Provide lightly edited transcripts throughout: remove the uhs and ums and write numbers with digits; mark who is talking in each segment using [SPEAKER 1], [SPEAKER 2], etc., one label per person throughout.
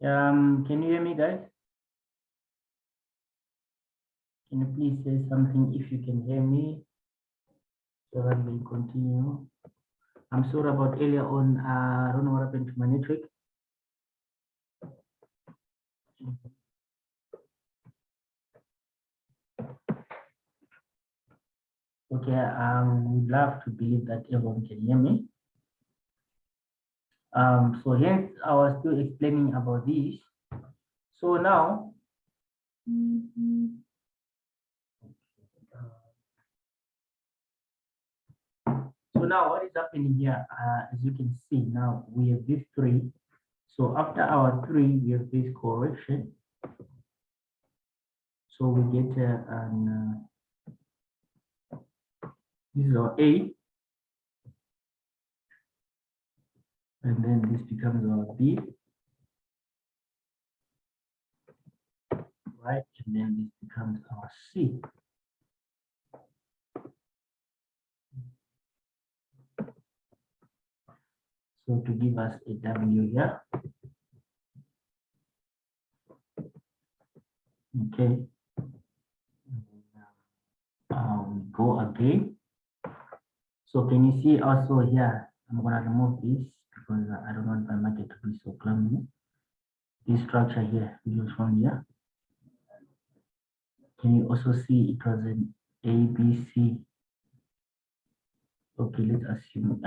[SPEAKER 1] Can you hear me, guys? Can you please say something if you can hear me so that we continue? I'm sorry about earlier on. I don't know what happened to my network. Okay, I would love to believe that everyone can hear me. So hence I was still explaining about this. So now, what is happening here? As you can see now, we have these three. So after our three, we have this correction. So we get this is our A, and then this becomes our B, right? And then this becomes our C. So to give us a W here. Okay. We go again. So can you see also here, I'm gonna remove this because I don't want my market to be so clumsy. This structure here, use from here. Can you also see it was an ABC? Okay, let's assume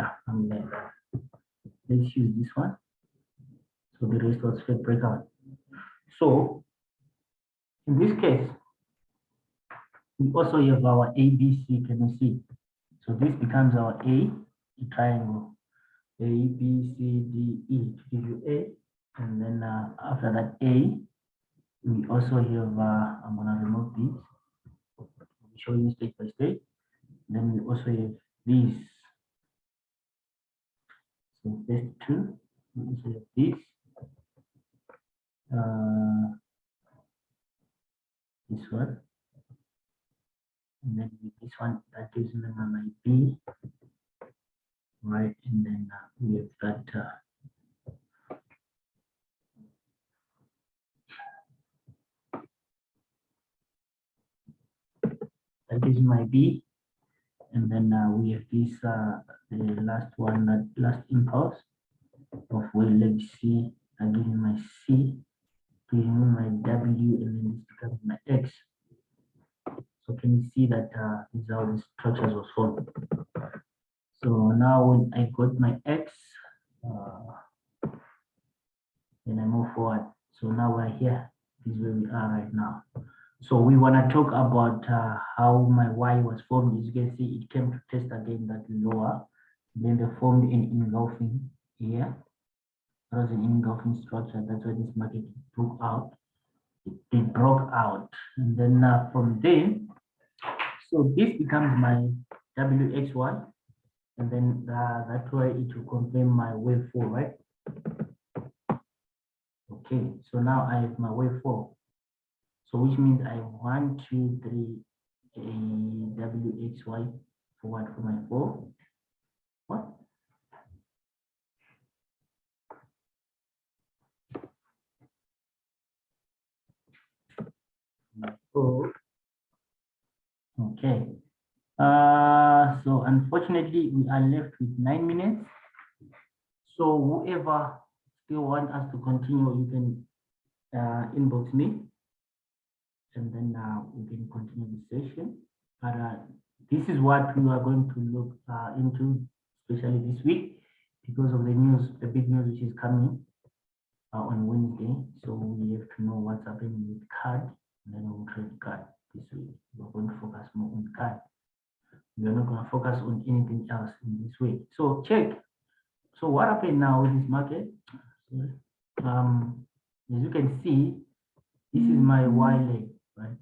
[SPEAKER 1] let's use this one. So the rest was fake breakout. So in this case, we also have our ABC, can you see? So this becomes our A triangle. A, B, C, D, E to give you A. And then after that A, we also have, I'm gonna remove this. I'll show you stage by stage. Then we also have this. So phase two, we also have this. This one. And then this one, that gives me my B. Right, and then we have that that is my B, and then we have this the last one, that last impulse of where leg C, that gives me my C, giving me my W, and then this becomes my X. So can you see that this is how the structures was formed? So now when I got my X, then I move forward. So now we're here. This is where we are right now. So we want to talk about how my Y was formed. As you can see, it came to test again that lower. Then they formed an engulfing here. That was an engulfing structure. That's why this market broke out. It broke out. And then from there, so this becomes my WXY. And then that way it will confirm my wave 4, right? Okay, so now I have my wave 4. So which means I have 1, 2, 3, a WXY forward for my 4. What? My 4. Okay. So unfortunately we are left with 9 minutes. So whoever still want us to continue, you can inbox me, and then we can continue the session. But this is what we are going to look into, especially this week, because of the news, the big news which is coming on Wednesday. So we have to know what's happening with CAD, and then we'll trade CAD this week. We're going to focus more on CAD. We're not going to focus on anything else in this week. So check. So what happened now with this market? As you can see, this is my Y leg, right?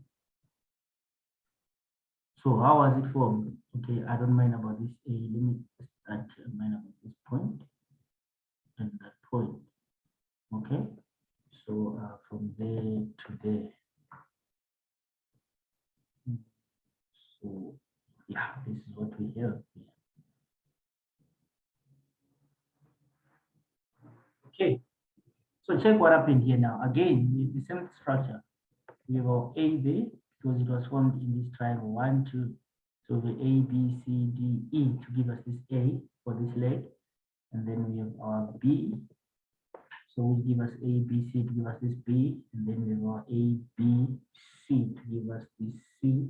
[SPEAKER 1] So how was it formed? Okay, I don't mind about this. Let me start mind about this point and that point. Okay, so from there to there. So yeah, this is what we have here. Okay, So check what happened here now. Again, with the same structure. We have our A there because it was formed in this triangle 1, 2. So the A, B, C, D, E to give us this A for this leg. And then we have our B. So we give us A, B, C to give us this B. And then we have our A, B, C to give us this C.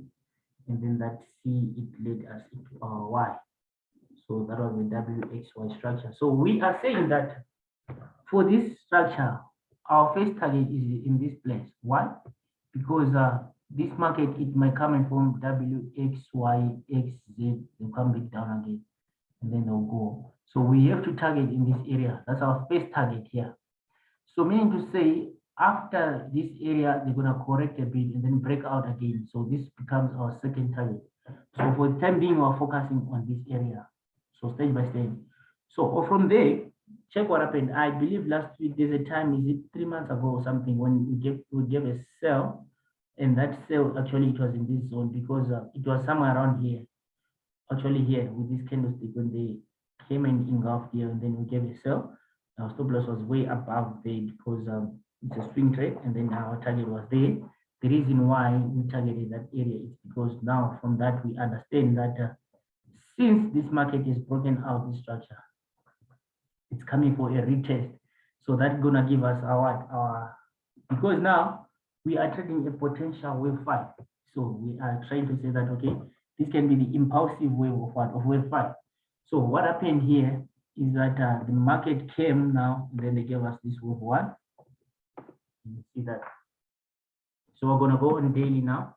[SPEAKER 1] And then that C, it led us into our Y. So that was the WXY structure. So we are saying that for this structure, our first target is in this place. Why? Because this market, it might come in from W, X, Y, X, Z, they'll come back down again, and then they'll go. So we have to target in this area. That's our first target here. So meaning to say, after this area, they're going to correct a bit and then break out again. So this becomes our second target. So for the time being, we're focusing on this area. So stage by stage. So from there, check what happened. I believe last week there's a time, is it 3 months ago or something, when we gave a sell, and that sell actually it was in this zone because it was somewhere around here, actually here with this candlestick when they came and engulfed here, and then we gave a sell. Our stop loss was way above there because it's a swing trade, and then our target was there. The reason why we targeted that area is because now from that we understand that since this market is broken out this structure, it's coming for a retest. So that's gonna give us our because now we are trading a potential wave 5. So we are trying to say that okay, this can be the impulsive wave of what? Of wave 5. So what happened here is that the market came now, and then they gave us this wave 1. You see that. So we're gonna go on daily now.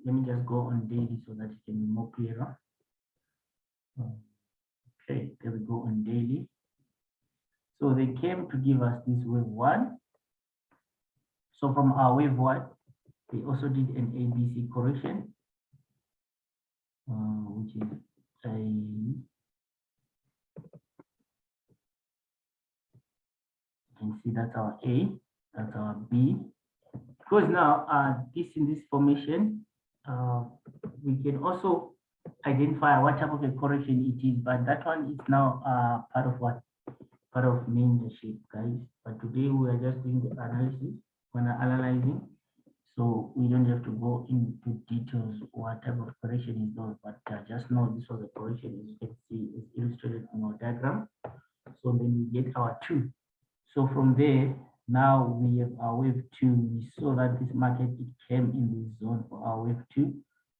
[SPEAKER 1] Let me just go on daily so that it can be more clearer. Okay, there we go on daily. So they came to give us this wave 1. So from our wave 1, they also did an ABC correction, which is a, you can see that's our A, that's our B. Because now this in this formation, we can also identify what type of a correction it is, but that one is now part of what? Part of main shape, guys. But today we are just doing the analysis, when analyzing. So we don't have to go into details what type of correction is those, but just know this was a correction, as you can see, is illustrated on our diagram. So then we get our 2. So from there, now we have our wave 2. We saw that this market, it came in this zone for our wave 2.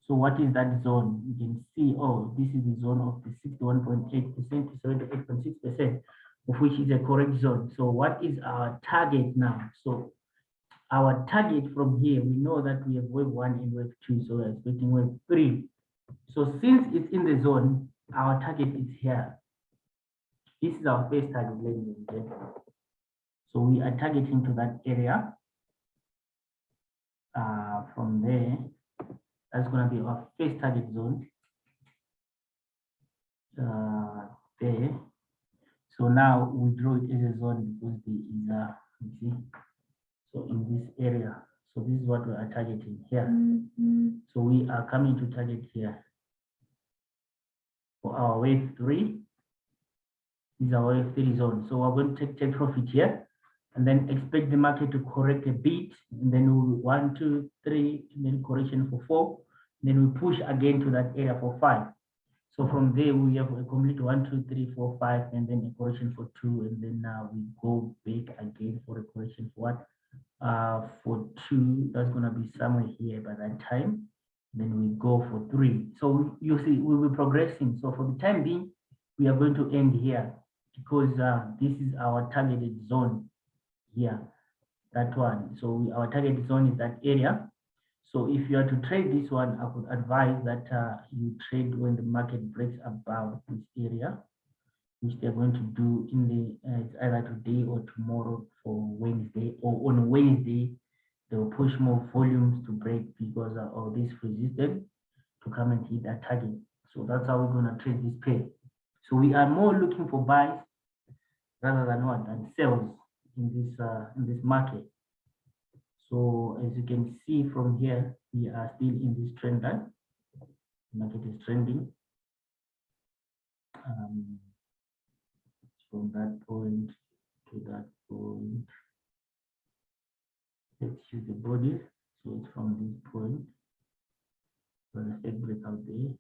[SPEAKER 1] So what is that zone? You can see, oh, this is the zone of the 61.8% to 78.6%, of which is a correct zone. So what is our target now? So our target from here, we know that we have wave 1 and wave 2, so we're expecting wave 3. So since it's in the zone, our target is here. This is our first target, ladies and gentlemen. So we are targeting to that area. From there, that's going to be our first target zone. There. So now we draw it as a zone because there is you see, so in this area. So this is what we are targeting here. So we are coming to target here. For our wave 3, this is our wave 3 zone. So we're going to take profit here, and then expect the market to correct a bit, and then we 1, 2, 3, and then correction for 4. Then we push again to that area for 5. So from there we have a complete 1, 2, 3, 4, 5, and then a correction for 2, and then we go back again for a correction for what? For 2, that's gonna be somewhere here by that time. Then we go for 3. So you see, we will be progressing. So for the time being, we are going to end here because this is our targeted zone here, that one. So our target zone is that area. So if you are to trade this one, I would advise that you trade when the market breaks above this area, which they're going to do in the it's either today or tomorrow for Wednesday, or on Wednesday they will push more volumes to break because of this resistance to come and hit that target. So that's how we're going to trade this pair. So we are more looking for buys rather than what, than sells in this market. So as you can see from here, we are still in this trend line. The market is trending. From that point to that point. Let's choose the bodies. So it's from this point. So the fake breakout there.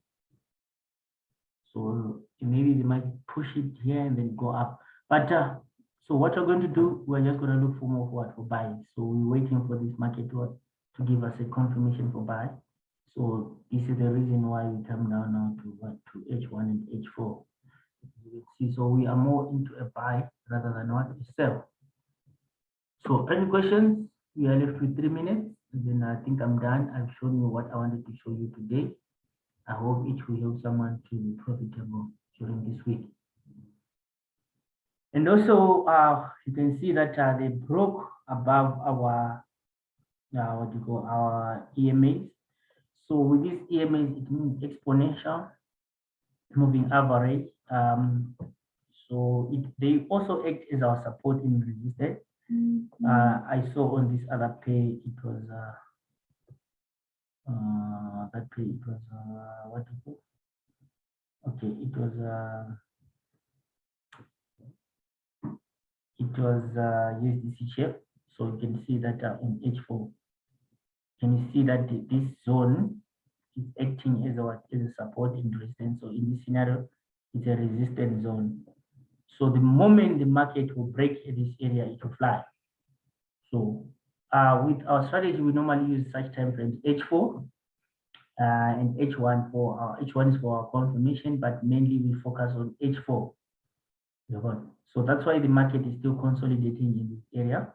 [SPEAKER 1] So maybe they might push it here and then go up. But so what we're going to do, we're just going to look for more for buying. So we're waiting for this market to give us a confirmation for buy. So this is the reason why we come down now to H1 and H4. You can see, so we are more into a buy rather than what a sell. So any questions? We are left with 3 minutes. And then I think I'm done. I've shown you what I wanted to show you today. I hope it will help someone to be profitable during this week. And also, you can see that they broke above our what you call our EMAs. So with these EMAs, it means exponential moving average. So they also act as our support in resistance. I saw on this other pair, it was that pair, it was what do you call? Okay, it was USDCAD. So you can see that on H4, can you see that this zone is acting as a support and resistance. So in this scenario, it's a resistance zone. So the moment the market will break this area, it will fly. So with our strategy, we normally use such time frames H4 and H1 for our H1 is for our confirmation, but mainly we focus on H4. So that's why the market is still consolidating in this area.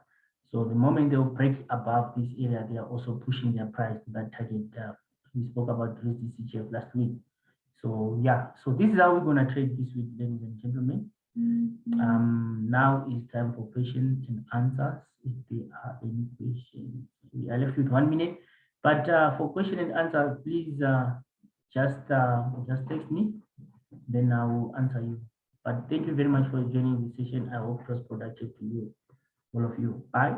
[SPEAKER 1] So the moment they'll break above this area, they are also pushing their price to that target. We spoke about USDCAD last week. So yeah, so this is how we're gonna trade this week, ladies and gentlemen. Now is time for questions and answers. If there are any questions, we are left with 1 minute. But for question and answer, please just text me, then I will answer you. But thank you very much for joining the session. I hope it was productive to you, all of you. Bye.